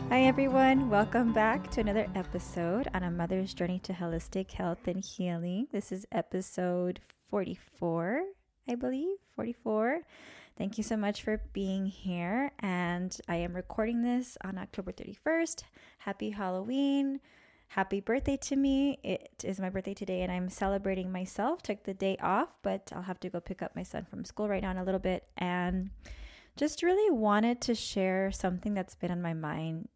Hi, everyone. Welcome back to another episode on a mother's journey to holistic health and healing. This is episode 44, I believe. 44. Thank you so much for being here. And I am recording this on October 31st. Happy Halloween. Happy birthday to me. It is my birthday today and I'm celebrating myself. Took the day off, but I'll have to go pick up my son from school right now in a little bit. And just really wanted to share something that's been on my mind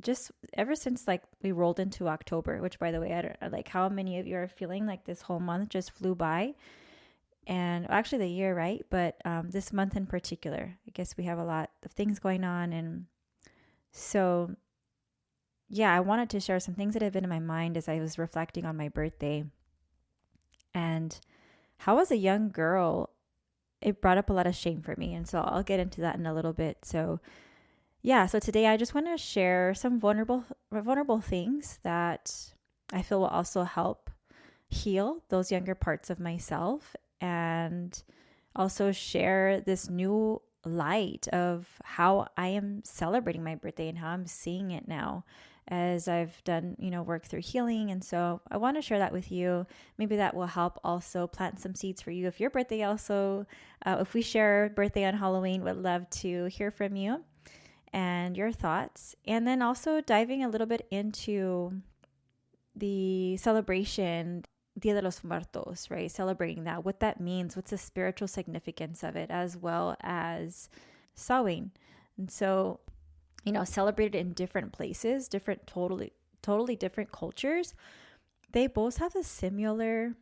just ever since like we rolled into October, which by the way, I don't like how many of you are feeling like this whole month just flew by, and actually the year, right? But this month in particular, I guess we have a lot of things going on. And so, yeah, I wanted to share some things that have been in my mind as I was reflecting on my birthday and how as a young girl, it brought up a lot of shame for me. And so I'll get into that in a little bit. So so today I just want to share some vulnerable things that I feel will also help heal those younger parts of myself, and also share this new light of how I am celebrating my birthday and how I'm seeing it now as I've done, work through healing. And so I want to share that with you. Maybe that will help also plant some seeds for you. If your birthday also, if we share birthday on Halloween, would love to hear from you and your thoughts. And then also diving a little bit into the celebration, Dia de los Muertos, right? Celebrating that, what that means, what's the spiritual significance of it, as well as Samhain. And so, celebrated in different places, totally different cultures. They both have a similar,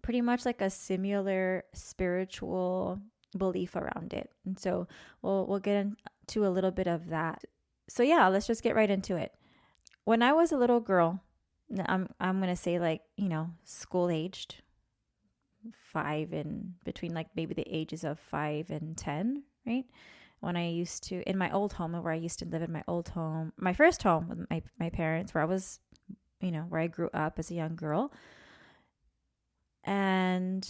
pretty much like a similar spiritual belief around it. And so we'll get into a little bit of that. So yeah, let's just get right into it. When I was a little girl, I'm going to say like, school aged, 5 and between like maybe the ages of 5 and 10, right? When I used to, in my old home, where I used to live in my first home with my parents, where I was, where I grew up as a young girl. And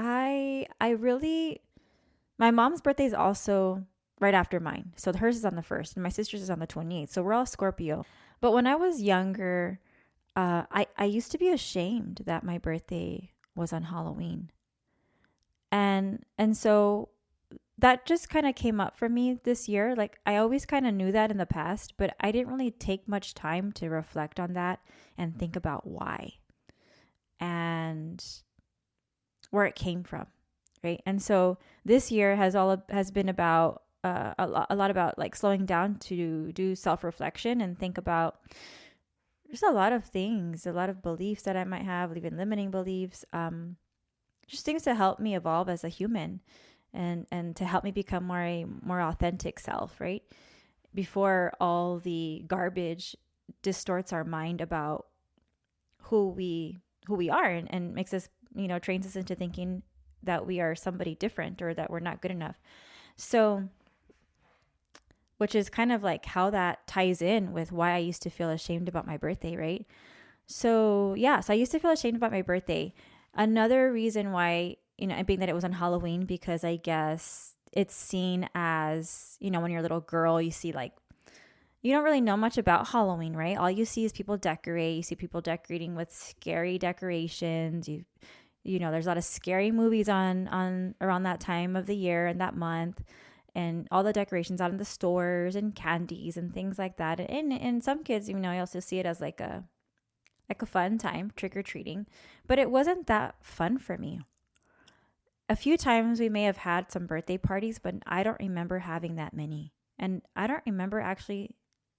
I really, my mom's birthday is also right after mine. So hers is on the 1st and my sister's is on the 28th. So we're all Scorpio. But when I was younger, I used to be ashamed that my birthday was on Halloween. And so that just kind of came up for me this year. Like I always kind of knew that in the past, but I didn't really take much time to reflect on that and think about why and where it came from, right? And so this year has been about a lot about like slowing down to do self-reflection and think about just a lot of things, a lot of beliefs that I might have, even limiting beliefs, just things to help me evolve as a human and to help me become a more authentic self, right? Before all the garbage distorts our mind about who we are and makes us, trains us into thinking that we are somebody different or that we're not good enough. So, which is kind of like how that ties in with why I used to feel ashamed about my birthday, right? So I used to feel ashamed about my birthday. Another reason why, being that it was on Halloween, because I guess it's seen as, when you're a little girl, you see like, you don't really know much about Halloween, right? All you see is people decorate. You see people decorating with scary decorations. There's a lot of scary movies on around that time of the year and that month, and all the decorations out in the stores and candies and things like that. And some kids, I also see it as like a fun time, trick-or-treating, but it wasn't that fun for me. A few times we may have had some birthday parties, but I don't remember having that many. And I don't remember actually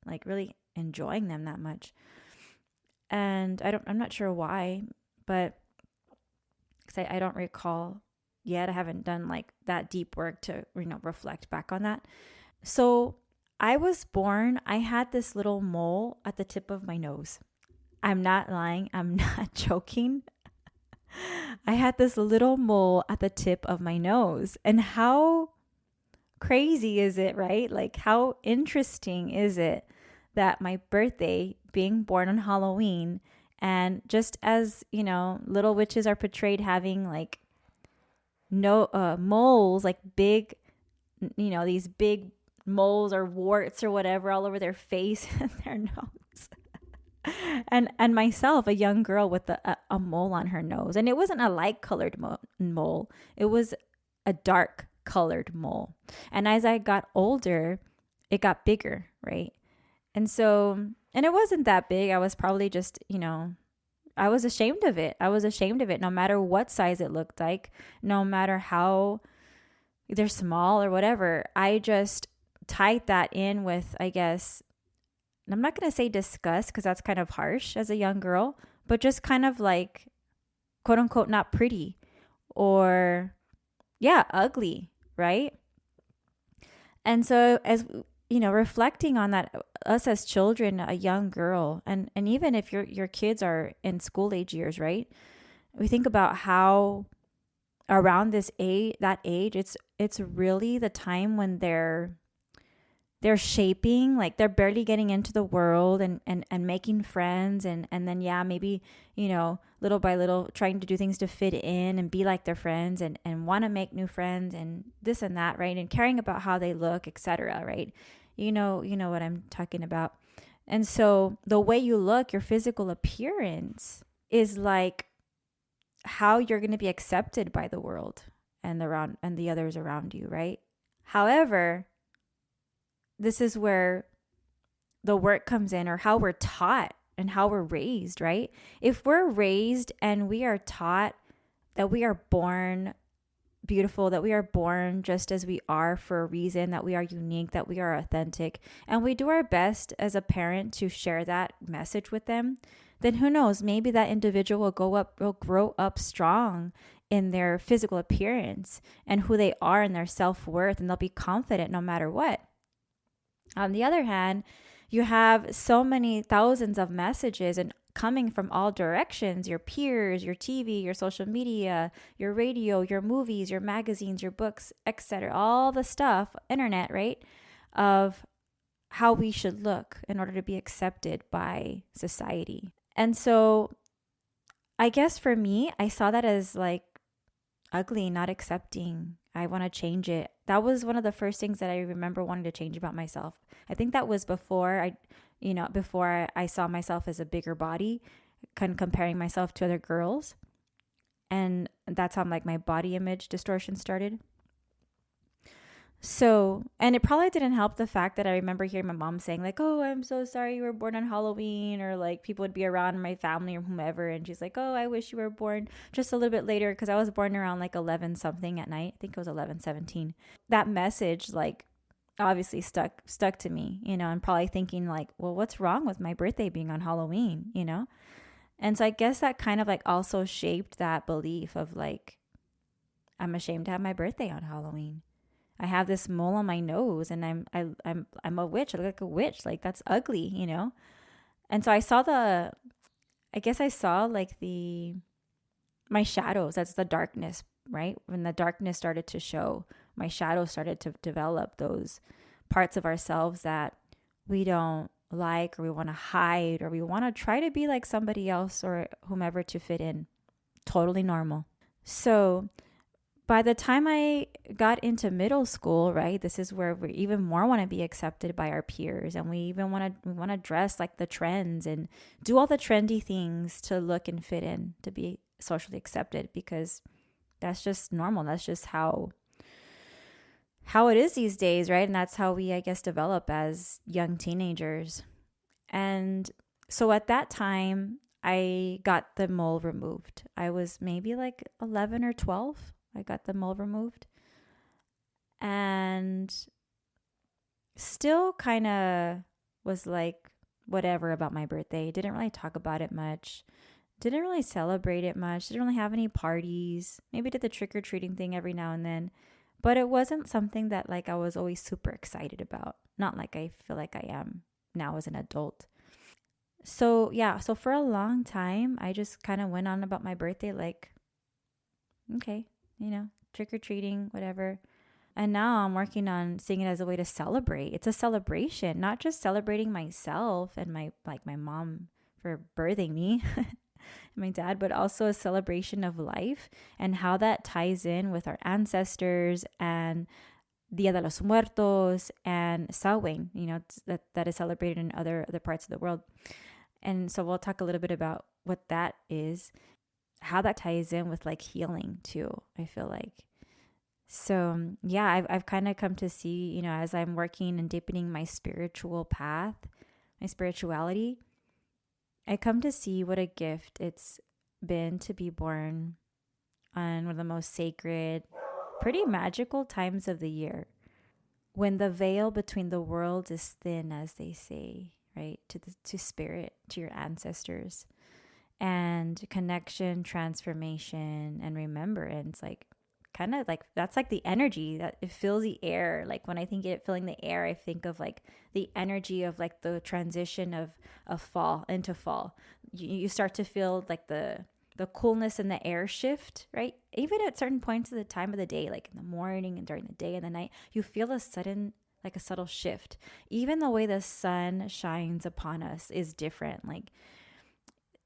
like really enjoying them that much. And I'm not sure why, but because I don't recall yet. I haven't done like that deep work to, reflect back on that. So I was born, I had this little mole at the tip of my nose. I'm not lying. I'm not joking. I had this little mole at the tip of my nose. And how crazy is it, right? Like how interesting is it that my birthday, being born on Halloween, and just as, little witches are portrayed having like no moles, like big, these big moles or warts or whatever all over their face and their nose. And myself, a young girl with a mole on her nose. And it wasn't a light colored mole. It was a dark colored mole. And as I got older, it got bigger, right? And so, and it wasn't that big. I was probably just, I was ashamed of it. I was ashamed of it, no matter what size it looked like, no matter how they're small or whatever. I just tied that in with, I guess, and I'm not going to say disgust because that's kind of harsh as a young girl, but just kind of like, quote unquote, not pretty or, yeah, ugly, right? And so as reflecting on that, us as children, a young girl, and even if your kids are in school age years, right? We think about how around that age, it's really the time when they're shaping, like they're barely getting into the world and making friends and then, yeah, maybe, little by little trying to do things to fit in and be like their friends and want to make new friends and this and that, right? And caring about how they look, etc., right? You know what I'm talking about. And so the way you look, your physical appearance is like how you're going to be accepted by the world and the others around you, right? However, this is where the work comes in, or how we're taught and how we're raised, right? If we're raised and we are taught that we are born beautiful, that we are born just as we are for a reason, that we are unique, that we are authentic, and we do our best as a parent to share that message with them, then who knows, maybe that individual will grow up strong in their physical appearance and who they are and their self-worth, and they'll be confident no matter what. On the other hand, you have so many thousands of messages and coming from all directions, your peers, your TV, your social media, your radio, your movies, your magazines, your books, etc., all the stuff, internet, right, of how we should look in order to be accepted by society. And so I guess for me, I saw that as like ugly, not accepting. I want to change it. That was one of the first things that I remember wanting to change about myself. I think that was before I saw myself as a bigger body, kind of comparing myself to other girls. And that's how like my body image distortion started. So, and it probably didn't help the fact that I remember hearing my mom saying like, "Oh, I'm so sorry you were born on Halloween," or like people would be around my family or whomever, and she's like, "Oh, I wish you were born just a little bit later," because I was born around like 11 something at night. I think it was 11:17. That message like obviously stuck to me, and probably thinking like, well, what's wrong with my birthday being on Halloween, And so I guess that kind of like also shaped that belief of like, I'm ashamed to have my birthday on Halloween. I have this mole on my nose and I'm a witch. I look like a witch. Like that's ugly, And so I saw like my shadows. That's the darkness, right? When the darkness started to show, my shadows started to develop, those parts of ourselves that we don't like, or we want to hide, or we want to try to be like somebody else or whomever to fit in. Totally normal. So by the time I got into middle school, right, this is where we even more want to be accepted by our peers, and we even want to dress like the trends and do all the trendy things to look and fit in, to be socially accepted, because that's just normal. That's just how it is these days, right? And that's how we, I guess, develop as young teenagers. And so at that time, I got the mole removed. I was maybe like 11 or 12. I got the mole removed, and still kind of was like whatever about my birthday. Didn't really talk about it much. Didn't really celebrate it much. Didn't really have any parties. Maybe did the trick-or-treating thing every now and then. But it wasn't something that like I was always super excited about. Not like I feel like I am now as an adult. So yeah, so for a long time, I just kind of went on about my birthday like, okay, trick-or-treating, whatever. And now I'm working on seeing it as a way to celebrate. It's a celebration, not just celebrating myself and my mom for birthing me, and my dad, but also a celebration of life and how that ties in with our ancestors and Dia de los Muertos and Samhain, that is celebrated in other parts of the world. And so we'll talk a little bit about what that is, how that ties in with like healing too, I feel like. So yeah, I've kind of come to see, as I'm working and deepening my spiritual path, my spirituality, I come to see what a gift it's been to be born on one of the most sacred, pretty magical times of the year, when the veil between the worlds is thin, as they say, right? To spirit, to your ancestors, and connection, transformation, and remembrance. Like, kind of like that's like the energy that it fills the air. Like when I think it filling the air, I think of like the energy of like the transition of fall into fall. You start to feel like the coolness in the air shift, right? Even at certain points of the time of the day, like in the morning and during the day and the night, you feel a sudden, like a subtle shift. Even the way the sun shines upon us is different. Like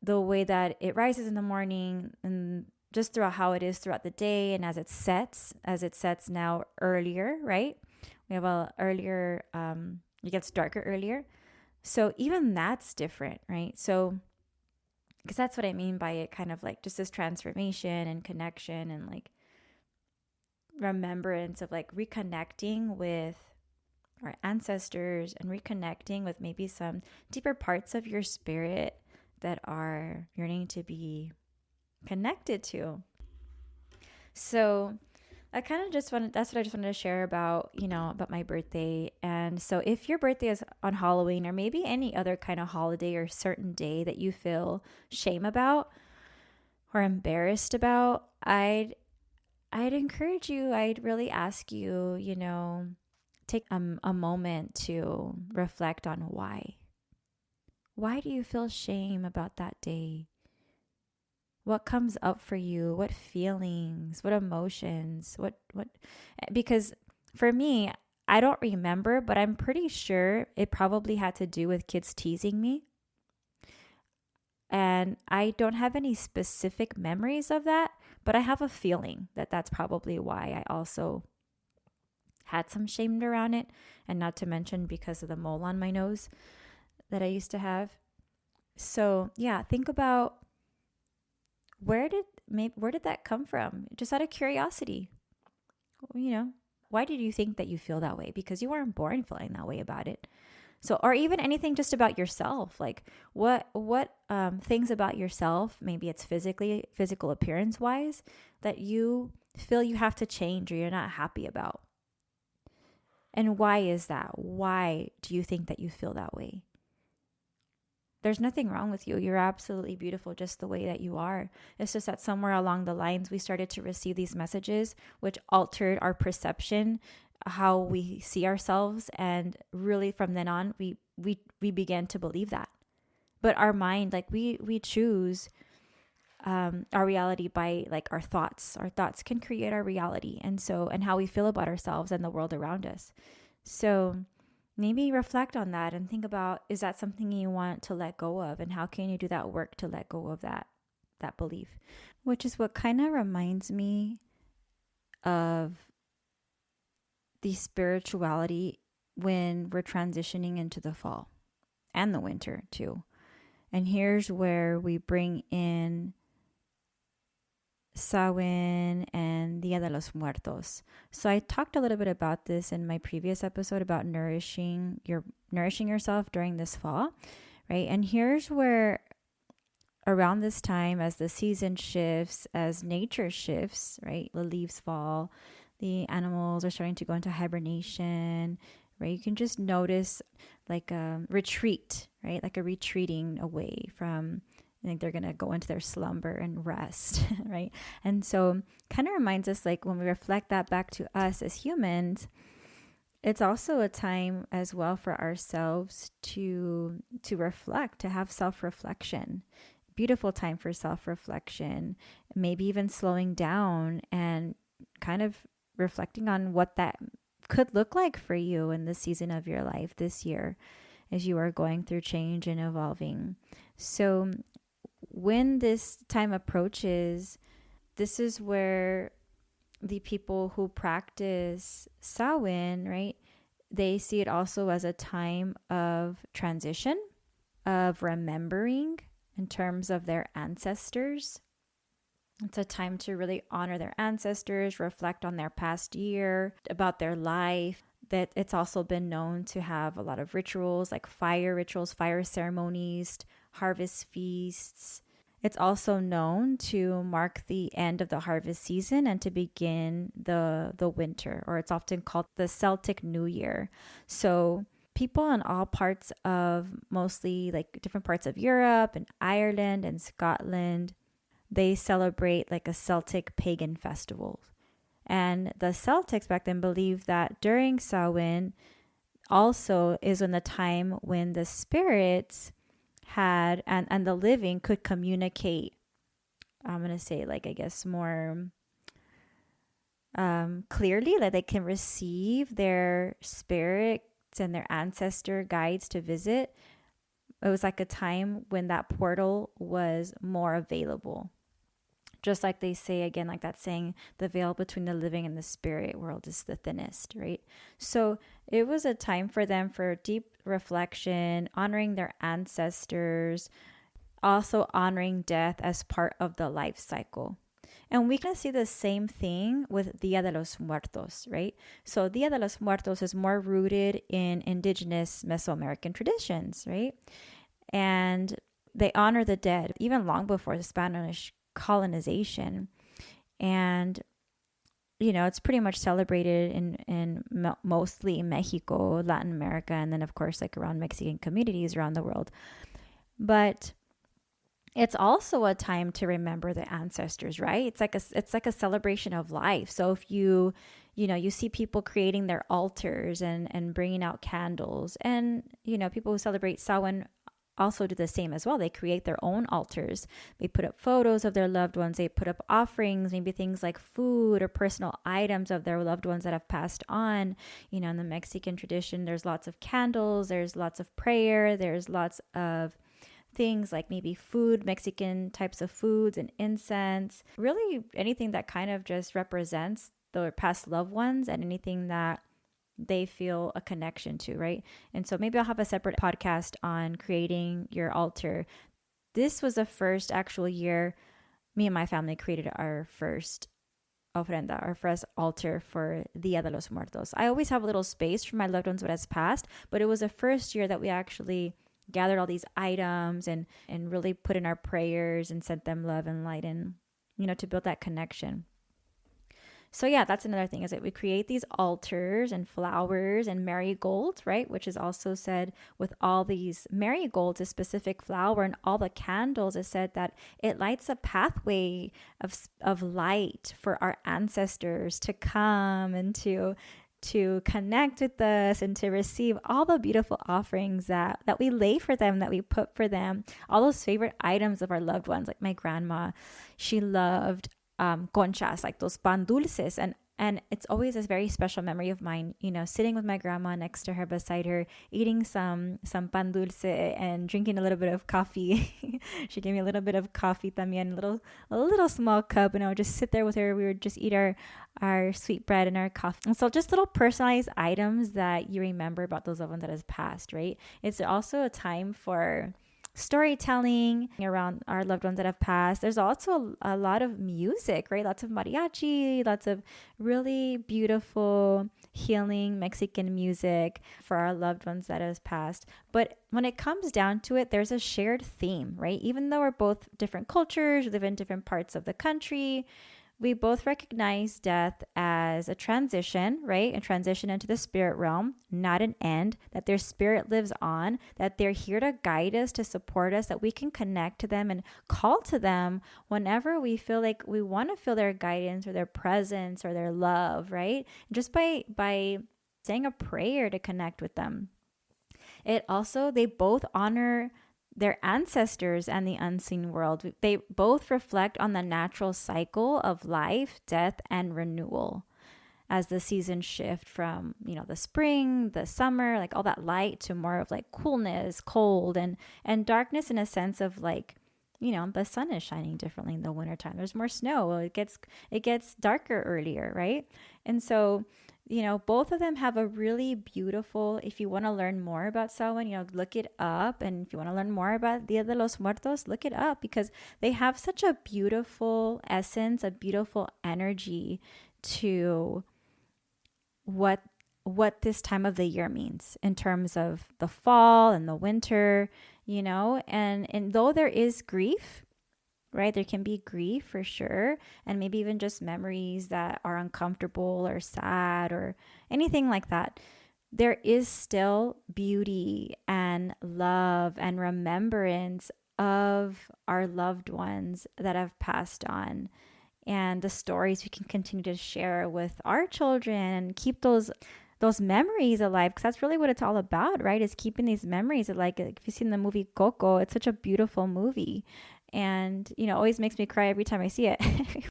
the way that it rises in the morning and just throughout how it is throughout the day, and as it sets now earlier, right? We have a earlier, it gets darker earlier. So even that's different, right? So, because that's what I mean by it, kind of like just this transformation and connection and like remembrance of like reconnecting with our ancestors and reconnecting with maybe some deeper parts of your spirit that are yearning to be connected to. So I kind of just wanted, that's what I just wanted to share about, about my birthday. And so if your birthday is on Halloween or maybe any other kind of holiday or certain day that you feel shame about or embarrassed about, I'd encourage you, I'd really ask you, take a moment to reflect on why. Why do you feel shame about that day? What comes up for you? What feelings? What emotions? What because for me, I don't remember, but I'm pretty sure it probably had to do with kids teasing me. And I don't have any specific memories of that, but I have a feeling that that's probably why I also had some shame around it, and not to mention because of the mole on my nose that I used to have. So, yeah, think about where did that come from? Just out of curiosity. Why did you think that you feel that way? Because you weren't born feeling that way about it. So, or even anything just about yourself, like what things about yourself, maybe it's physical appearance wise, that you feel you have to change or you're not happy about. And why is that? Why do you think that you feel that way? There's nothing wrong with you. You're absolutely beautiful just the way that you are. It's just that somewhere along the lines, we started to receive these messages, which altered our perception, how we see ourselves. And really from then on, we began to believe that. But our mind, like we choose our reality by like our thoughts. Our thoughts can create our reality. And how we feel about ourselves and the world around us. So maybe reflect on that and think about, is that something you want to let go of? And how can you do that work to let go of that belief? Which is what kind of reminds me of the spirituality when we're transitioning into the fall and the winter too. And here's where we bring in Samhain and Día de los Muertos. So I talked a little bit about this in my previous episode about nourishing yourself during this fall, right? And here's where around this time, as the season shifts, as nature shifts, right? The leaves fall, the animals are starting to go into hibernation, right? You can just notice like a retreat, right? Like a retreating away from, I think they're going to go into their slumber and rest, right? And so kind of reminds us, like when we reflect that back to us as humans, it's also a time as well for ourselves to reflect, to have self-reflection. Beautiful time for self-reflection, maybe even slowing down and kind of reflecting on what that could look like for you in the season of your life this year as you are going through change and evolving. So when this time approaches, this is where the people who practice Samhain, right, they see it also as a time of transition, of remembering in terms of their ancestors. It's a time to really honor their ancestors, reflect on their past year, about their life. That it's also been known to have a lot of rituals, like fire rituals, fire ceremonies, harvest feasts. It's also known to mark the end of the harvest season and to begin the winter, or it's often called the Celtic New Year. So people in all parts of, mostly like different parts of Europe and Ireland and Scotland, they celebrate like a Celtic pagan festival. And the Celtics back then believed that during Samhain also is when the time when the spirits had and the living could communicate. I'm going to say, like, I guess more clearly, like they can receive their spirits and their ancestor guides to visit. It was like a time when that portal was more available. Just like they say, again, like that saying, the veil between the living and the spirit world is the thinnest, right? So it was a time for them for deep reflection, honoring their ancestors, also honoring death as part of the life cycle. And we can see the same thing with Dia de los Muertos, right? So Dia de los Muertos is more rooted in indigenous Mesoamerican traditions, right? And they honor the dead even long before the Spanish colonization. And it's pretty much celebrated in mostly Mexico, Latin America, and then of course like around Mexican communities around the world. But it's also a time to remember the ancestors, right? It's like a celebration of life. So if you see people creating their altars and bringing out candles, and people who celebrate Samhain also do the same as well. They create their own altars. They put up photos of their loved ones. They put up offerings, maybe things like food or personal items of their loved ones that have passed on. In the Mexican tradition, there's lots of candles, there's lots of prayer, there's lots of things like maybe food, Mexican types of foods and incense, really anything that kind of just represents the past loved ones and anything that they feel a connection to, right? And so maybe I'll have a separate podcast on creating your altar. This was the first actual year me and my family created our first ofrenda, our first altar for Dia de los Muertos. I always have a little space for my loved ones what has passed, but it was the first year that we actually gathered all these items and really put in our prayers and sent them love and light and, to build that connection. So yeah, that's another thing, is that we create these altars and flowers and marigolds, right? Which is also said with all these marigolds, a specific flower, and all the candles, is said that it lights a pathway of light for our ancestors to come and to connect with us and to receive all the beautiful offerings that we lay for them, that we put for them, all those favorite items of our loved ones. Like my grandma, she loved conchas, like those pan dulces, and it's always a very special memory of mine, sitting with my grandma next to her, beside her, eating some pan dulce and drinking a little bit of coffee. She gave me a little bit of coffee también, a little small cup, and I would just sit there with her. We would just eat our sweet bread and our coffee. And so just little personalized items that you remember about those loved ones that has passed, right? It's also a time for storytelling around our loved ones that have passed. There's also a lot of music, right? Lots of mariachi, lots of really beautiful, healing Mexican music for our loved ones that has passed. But when it comes down to it, there's a shared theme, right? Even though we're both different cultures, we live in different parts of the country, we both recognize death as a transition, right? A transition into the spirit realm, not an end, that their spirit lives on, that they're here to guide us, to support us, that we can connect to them and call to them whenever we feel like we want to feel their guidance or their presence or their love, right? Just by saying a prayer to connect with them. They both honor their ancestors and the unseen world. They both reflect on the natural cycle of life, death, and renewal as the seasons shift from, the spring, the summer, like all that light, to more of like coolness, cold, and darkness, in a sense of like the sun is shining differently in the wintertime. There's more snow. It gets darker earlier, right? And so, both of them have a really beautiful, if you want to learn more about Samhain, look it up. And if you want to learn more about Dia de los Muertos, look it up, because they have such a beautiful essence, a beautiful energy to what this time of the year means in terms of the fall and the winter, and though there is grief, right? There can be grief for sure, and maybe even just memories that are uncomfortable or sad or anything like that. There is still beauty and love and remembrance of our loved ones that have passed on, and the stories we can continue to share with our children and keep those memories alive, because that's really what it's all about, right? Is keeping these memories alive. Like, if you've seen the movie Coco, it's such a beautiful movie, and always makes me cry every time I see it.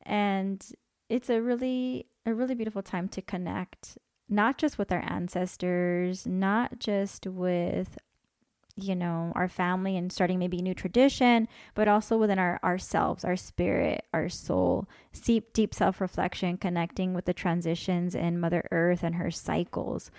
And it's a really beautiful time to connect, not just with our ancestors, not just with our family and starting maybe a new tradition, but also within ourselves, our spirit, our soul, deep self-reflection, connecting with the transitions in Mother Earth and her cycles.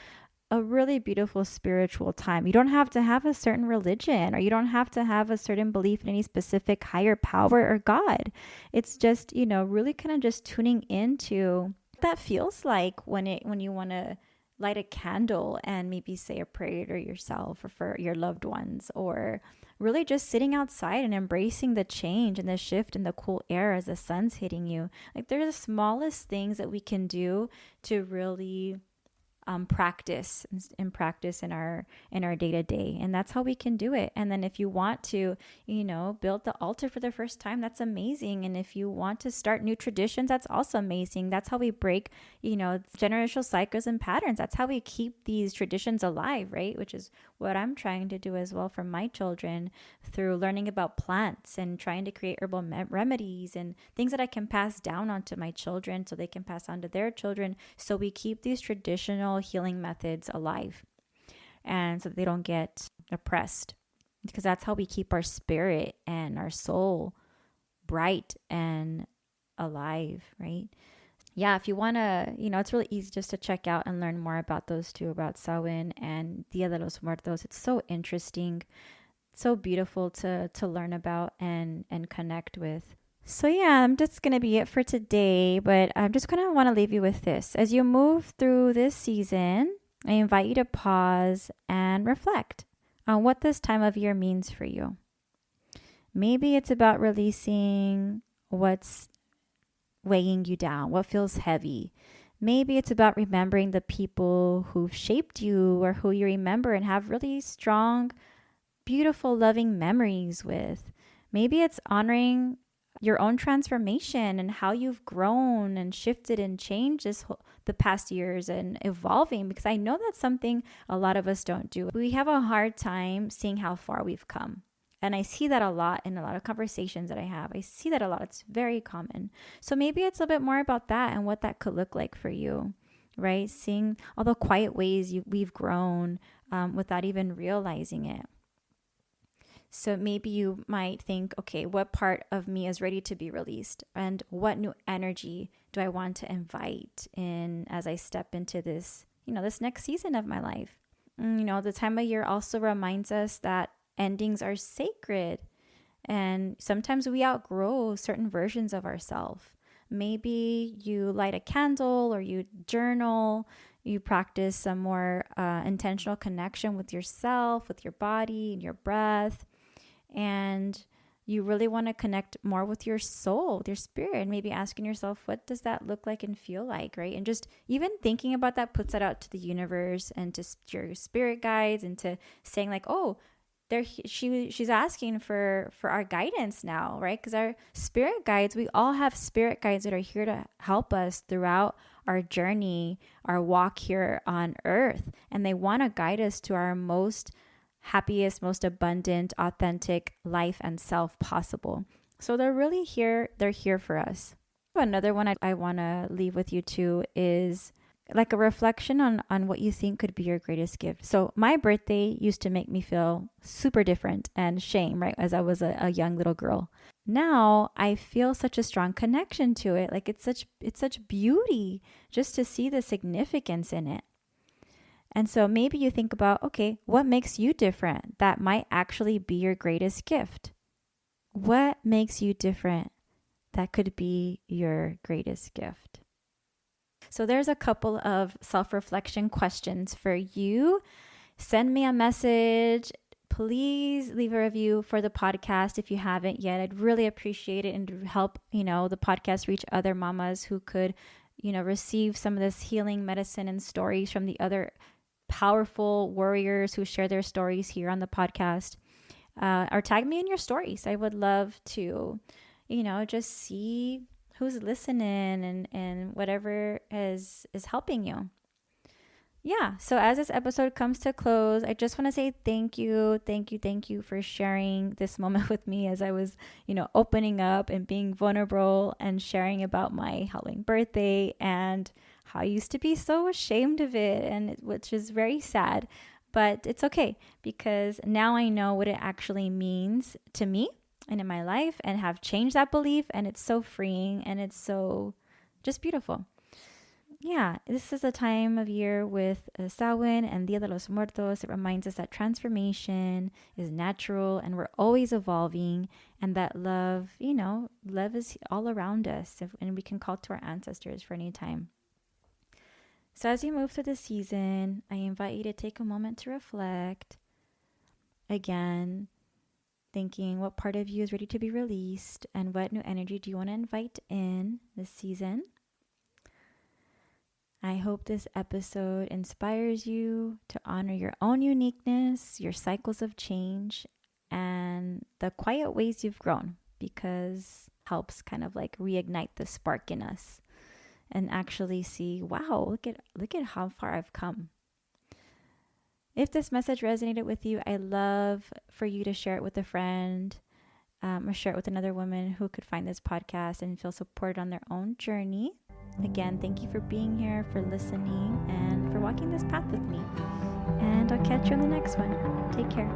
A really beautiful spiritual time. You don't have to have a certain religion, or you don't have to have a certain belief in any specific higher power or God. It's just, really kind of just tuning into what that feels like when you want to light a candle and maybe say a prayer to yourself or for your loved ones, or really just sitting outside and embracing the change and the shift and the cool air as the sun's hitting you. Like, they're the smallest things that we can do to really practice in our day to day, and that's how we can do it. And then if you want to, build the altar for the first time, that's amazing. And if you want to start new traditions, that's also amazing. That's how we break, generational cycles and patterns. That's how we keep these traditions alive, right? Which is what I'm trying to do as well for my children, through learning about plants and trying to create herbal remedies and things that I can pass down onto my children so they can pass on to their children. So we keep these traditional healing methods alive, and so that they don't get oppressed, because that's how we keep our spirit and our soul bright and alive, right? Yeah, if you want to, it's really easy just to check out and learn more about those two, about Samhain and Dia de los Muertos. It's so interesting, so beautiful to learn about and connect with. So yeah, I'm just going to be it for today, but I'm just going to want to leave you with this. As you move through this season, I invite you to pause and reflect on what this time of year means for you. Maybe it's about releasing what's weighing you down, what feels heavy. Maybe it's about remembering the people who've shaped you, or who you remember and have really strong, beautiful, loving memories with. Maybe it's honoring your own transformation and how you've grown and shifted and changed the past years and evolving, because I know that's something a lot of us don't do. We have a hard time seeing how far we've come. And I see that a lot in a lot of conversations that I have. I see that a lot. It's very common. So maybe it's a bit more about that and what that could look like for you, right? Seeing all the quiet ways we've grown without even realizing it. So maybe you might think, okay, what part of me is ready to be released? And what new energy do I want to invite in as I step into this, this next season of my life? The time of year also reminds us that endings are sacred. And sometimes we outgrow certain versions of ourselves. Maybe you light a candle, or you journal, you practice some more intentional connection with yourself, with your body and your breath. And you really want to connect more with your soul, with your spirit, and maybe asking yourself, what does that look like and feel like, right? And just even thinking about that puts that out to the universe and to your spirit guides, and to saying like, oh, she's asking for our guidance now, right? Because our spirit guides, we all have spirit guides that are here to help us throughout our journey, our walk here on earth. And they want to guide us to our most happiest, most abundant, authentic life and self possible. So they're really here. They're here for us. Another one I want to leave with you too is like a reflection on what you think could be your greatest gift. So my birthday used to make me feel super different and shame, right? As I was a young little girl. Now I feel such a strong connection to it. Like it's such beauty just to see the significance in it. And so maybe you think about, okay, what makes you different? That might actually be your greatest gift. What makes you different? That could be your greatest gift. So there's a couple of self-reflection questions for you. Send me a message. Please leave a review for the podcast if you haven't yet. I'd really appreciate it and help, the podcast reach other mamas who could, receive some of this healing medicine and stories from the other powerful warriors who share their stories here on the podcast. Or tag me in your stories. I would love to, just see who's listening and whatever is helping you. Yeah. So as this episode comes to close, I just want to say thank you for sharing this moment with me as I was, opening up and being vulnerable and sharing about my Halloween birthday and how I used to be so ashamed of it, and which is very sad, but it's okay because now I know what it actually means to me and in my life and have changed that belief, and it's so freeing and it's so just beautiful. Yeah, this is a time of year with Samhain and Día de los Muertos. It reminds us that transformation is natural and we're always evolving, and that love is all around us, and we can call to our ancestors for any time. So as you move through the season, I invite you to take a moment to reflect. Again, thinking what part of you is ready to be released and what new energy do you want to invite in this season. I hope this episode inspires you to honor your own uniqueness, your cycles of change, and the quiet ways you've grown, because it helps kind of like reignite the spark in us and actually see, wow, look at how far I've come. If this message resonated with you, I love for you to share it with a friend, or share it with another woman who could find this podcast and feel supported on their own journey. Again, thank you for being here, for listening, and for walking this path with me. And I'll catch you on the next one. Take care.